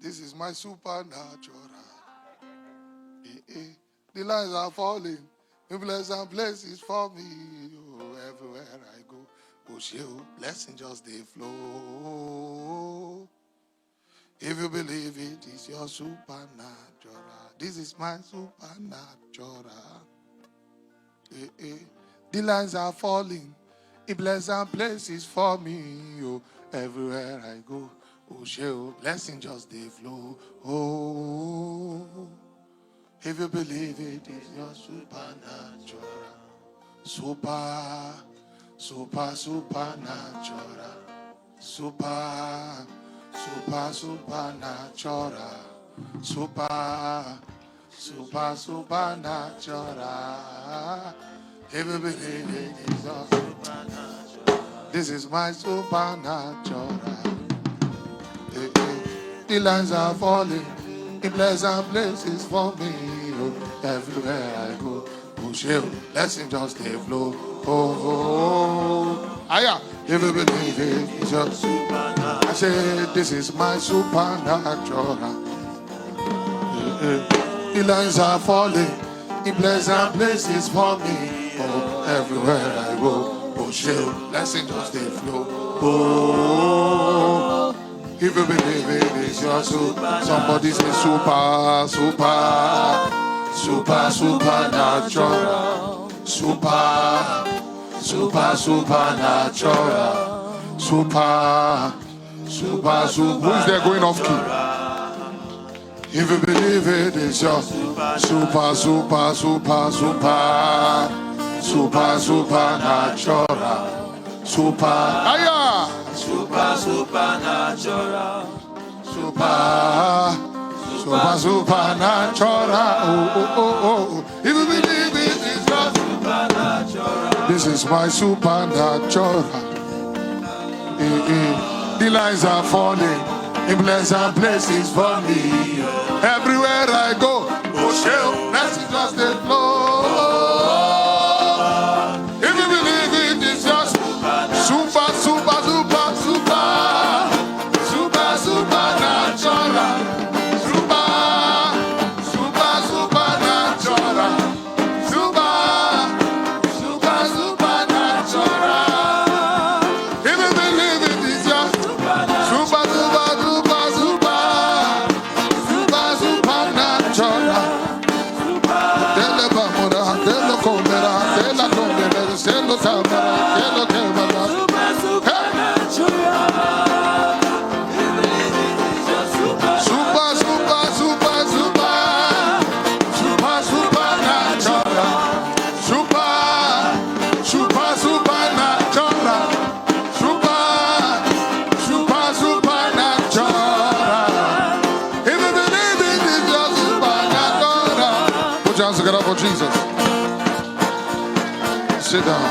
This is my supernatural. The lines are falling. In pleasant places for me. Oh, everywhere I go. Oh, shield, blessing just they flow. If you believe it is your supernatural. This is my supernatural. The lines are falling. In pleasant places for me. Oh, everywhere I go. Oh, shield, blessing just they flow. Oh. If you believe it is your supernatural, supernatural, supernatural, supernatural. If you believe it is your supernatural, this is my supernatural. The lines are falling. In pleasant places for me, oh, everywhere I go. Oh, shield, blessing just they flow. Oh, aya, if you believe it, it's your supernatural. I say, this is my supernatural. The lines are falling. In pleasant places for me, oh, everywhere I go. Oh, shield, blessing just they flow. Oh. If you believe it is your super, somebody say supernatural, supernatural, Who is there going off key? If you believe it is your supernatural. Supernatural. Oh. If you believe it is your supernatural. This is my supernatural. The lines are falling in pleasant places for me. Everywhere I go, oh, shield, blessings just they flow. Jesus. Sit down.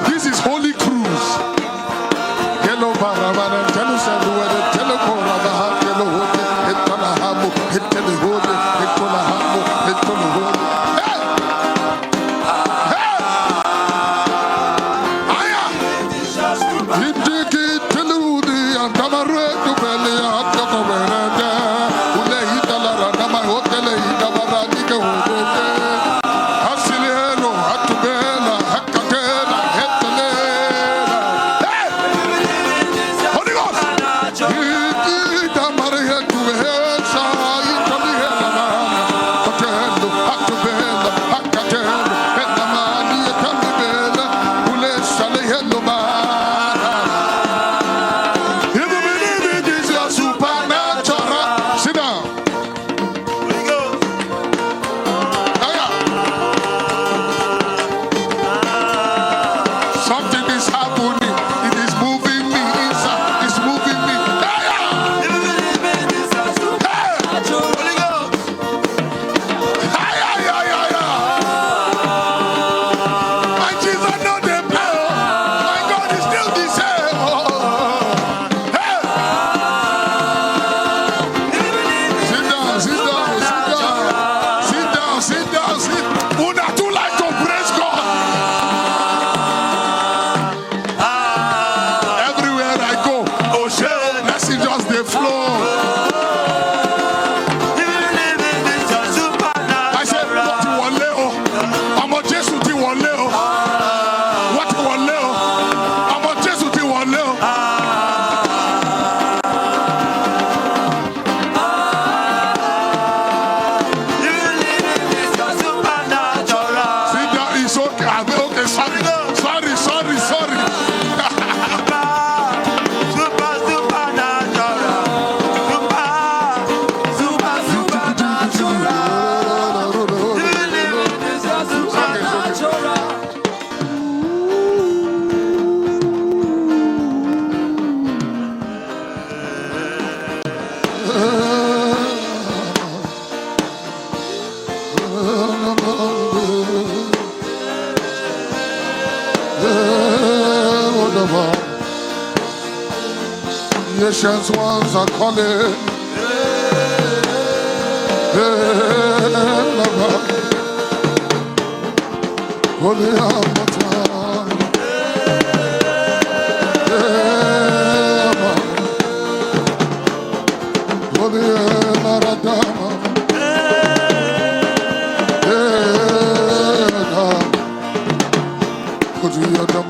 This is Holy Cruise. The ancient ones are calling. Holy Amata. Holy Maradama. Could you have done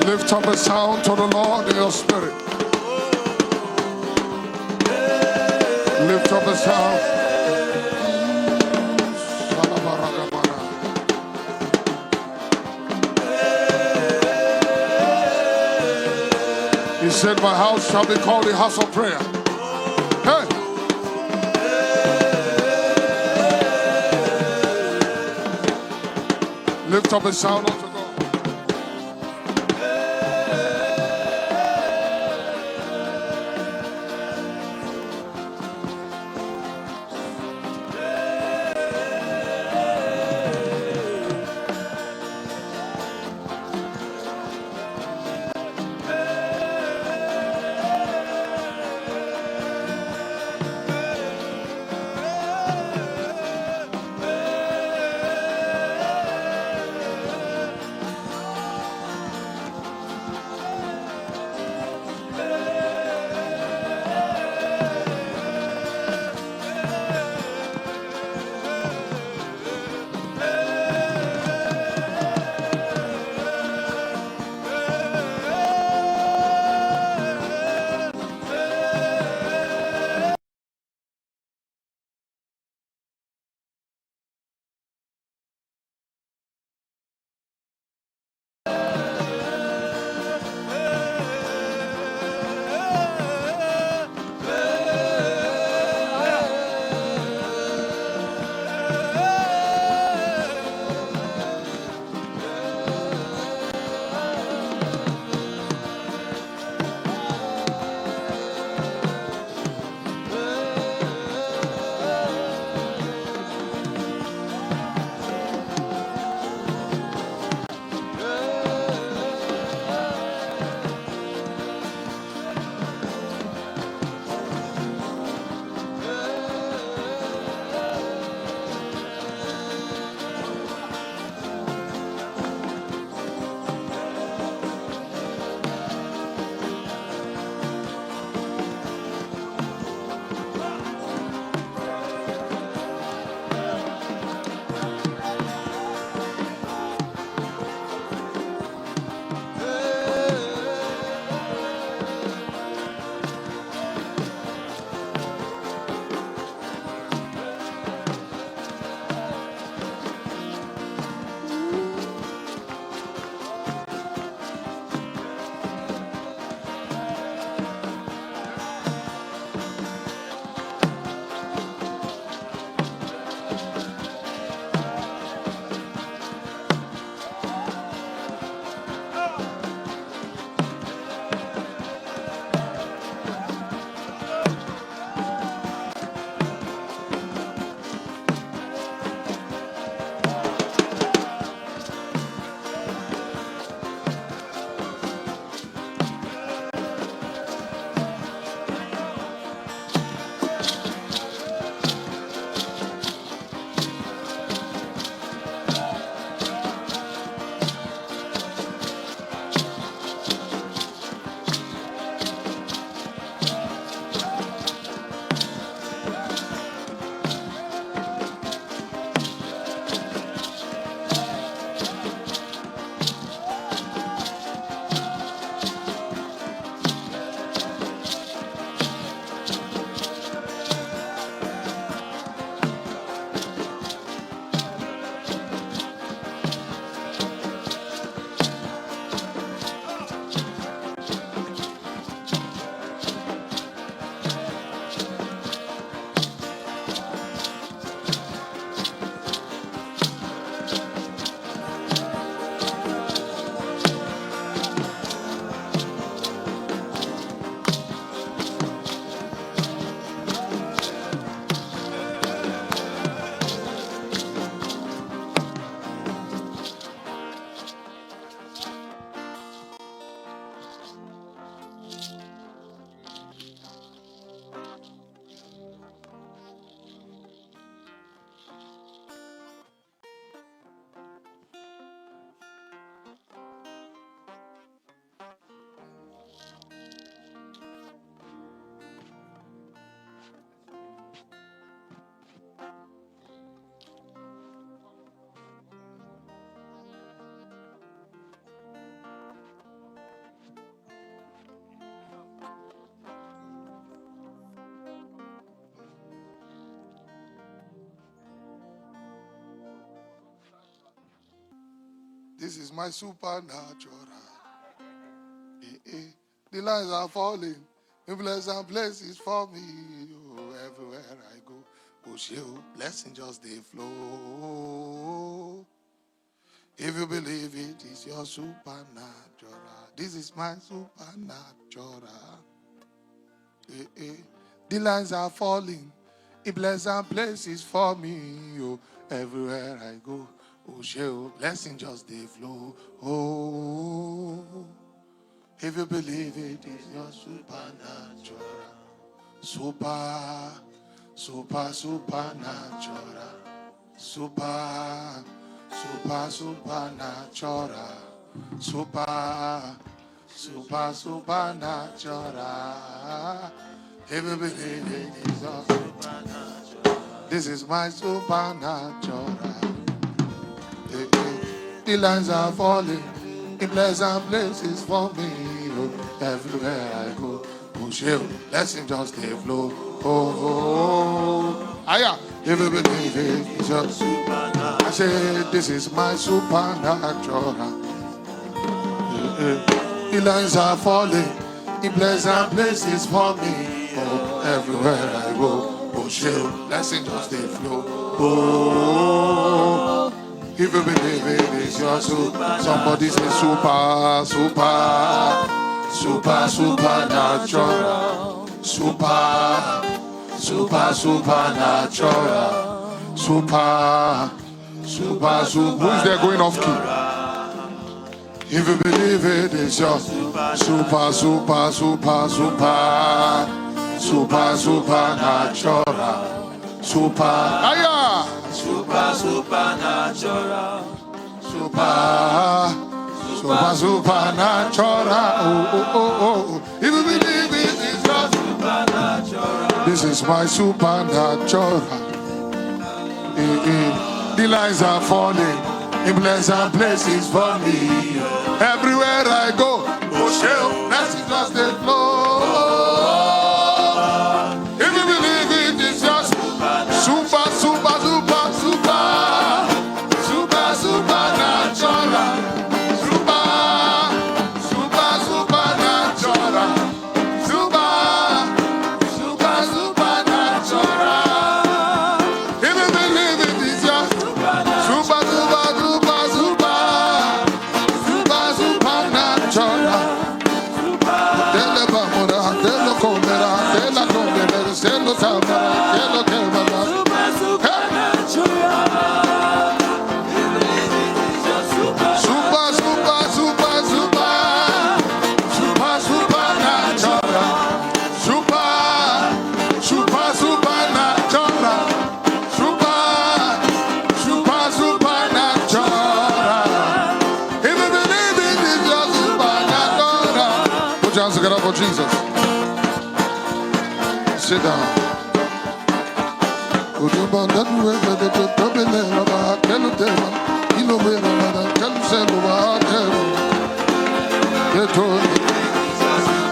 Lift up a sound to the Lord in your spirit. Lift up a sound. He said, my house shall be called a house of prayer. Hey! Lift up a sound unto God. This is my supernatural. The lines are falling. In pleasant places for me. Oh, everywhere I go. Oh, shield, blessing just they flow. If you believe it is your supernatural. This is my supernatural. The lines are falling. In pleasant places for me. Oh, everywhere I go. Oh, shield, blessing just they flow. Oh. If you believe it is your supernatural, supernatural, supernatural, supernatural. If you believe it is your supernatural, this is my supernatural. The lines are falling. In pleasant places for me, oh, everywhere I go. Oh, shield, blessing just they flow. Oh, aya, if you believe it, it's your supernatural. I say, this is my supernatural. The lines are falling. In pleasant places for me, oh, everywhere I go. Oh, shield, blessing just they flow. Oh. If you believe it is your super, somebody say supernatural, supernatural, super. Who is there going off key? If you believe it is your supernatural, supernatural, supernatural. Oh. If you believe it is your supernatural, this is my supernatural. The lines are falling in pleasant places for me. Everywhere I go, oh, shall blessings just they flow. If you believe it is your supernatural, supernatural. If you believe it is your for Jesus. Sit down.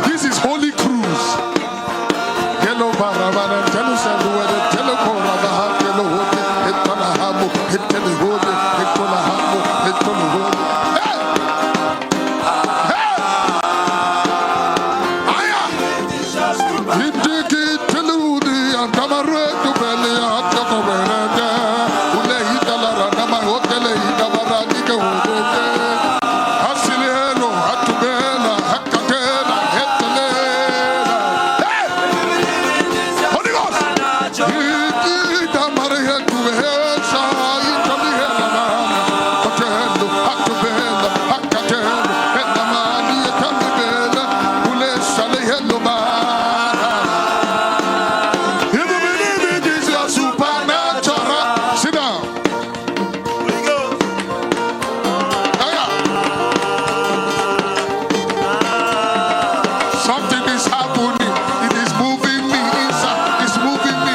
This is Holy Cruise. Something is happening. It is moving me inside. It's moving me.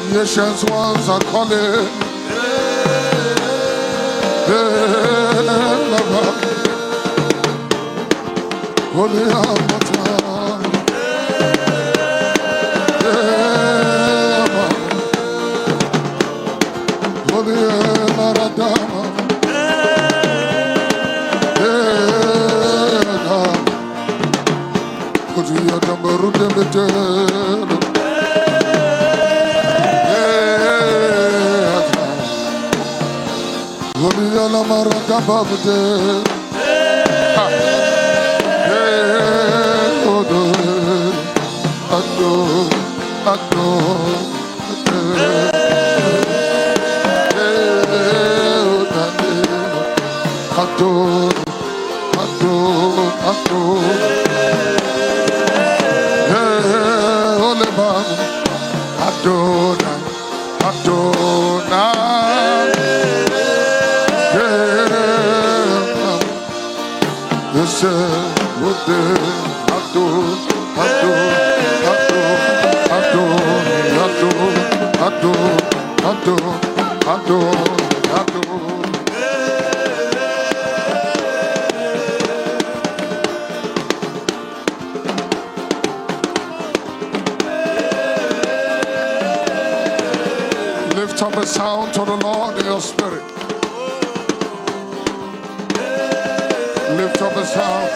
The ancient ones are calling. Holy Amata. Holy Maradama. Could you have number of Holy Maradama. Lift up a sound to the Lord in your spirit. Lift up a sound.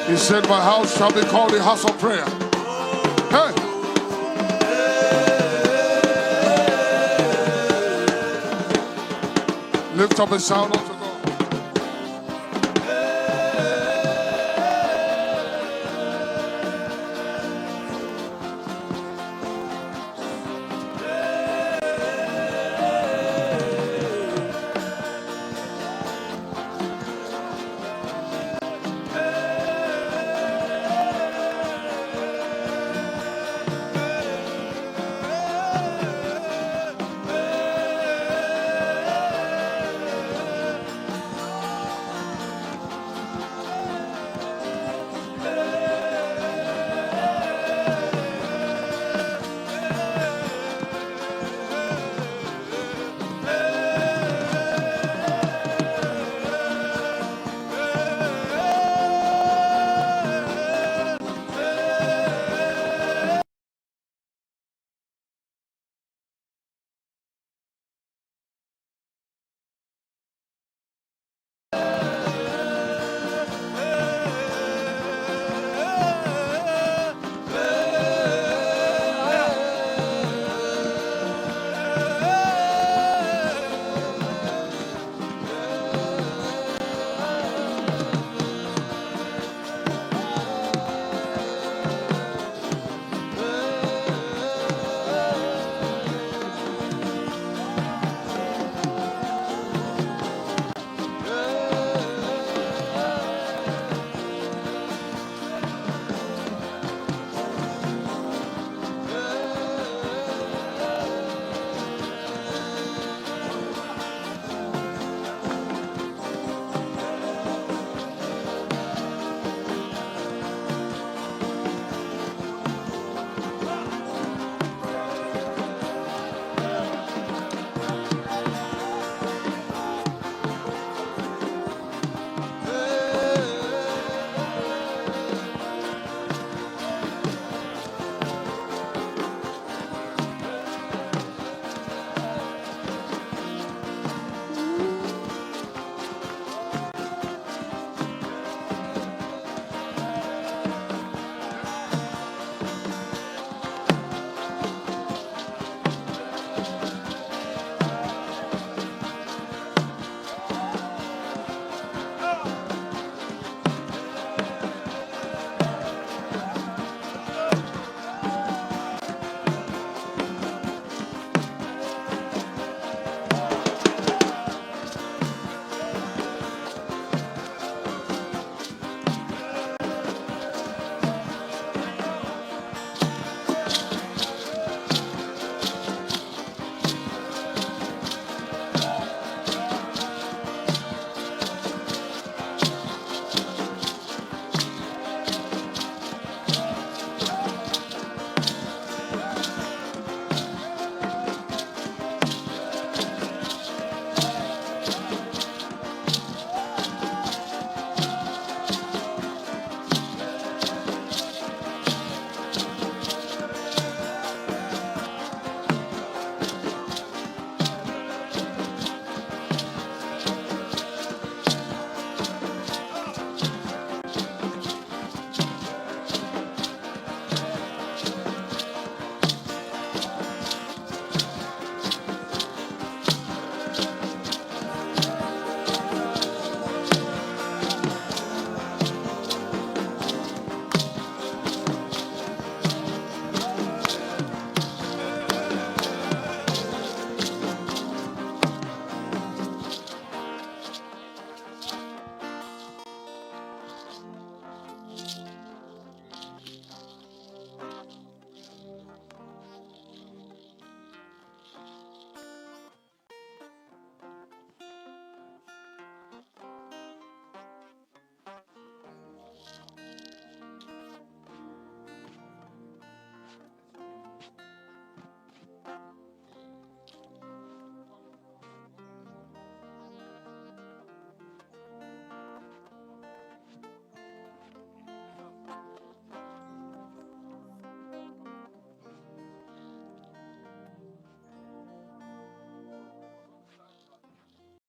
He said, my house shall be called a house of prayer. Hey! Lift up a sound unto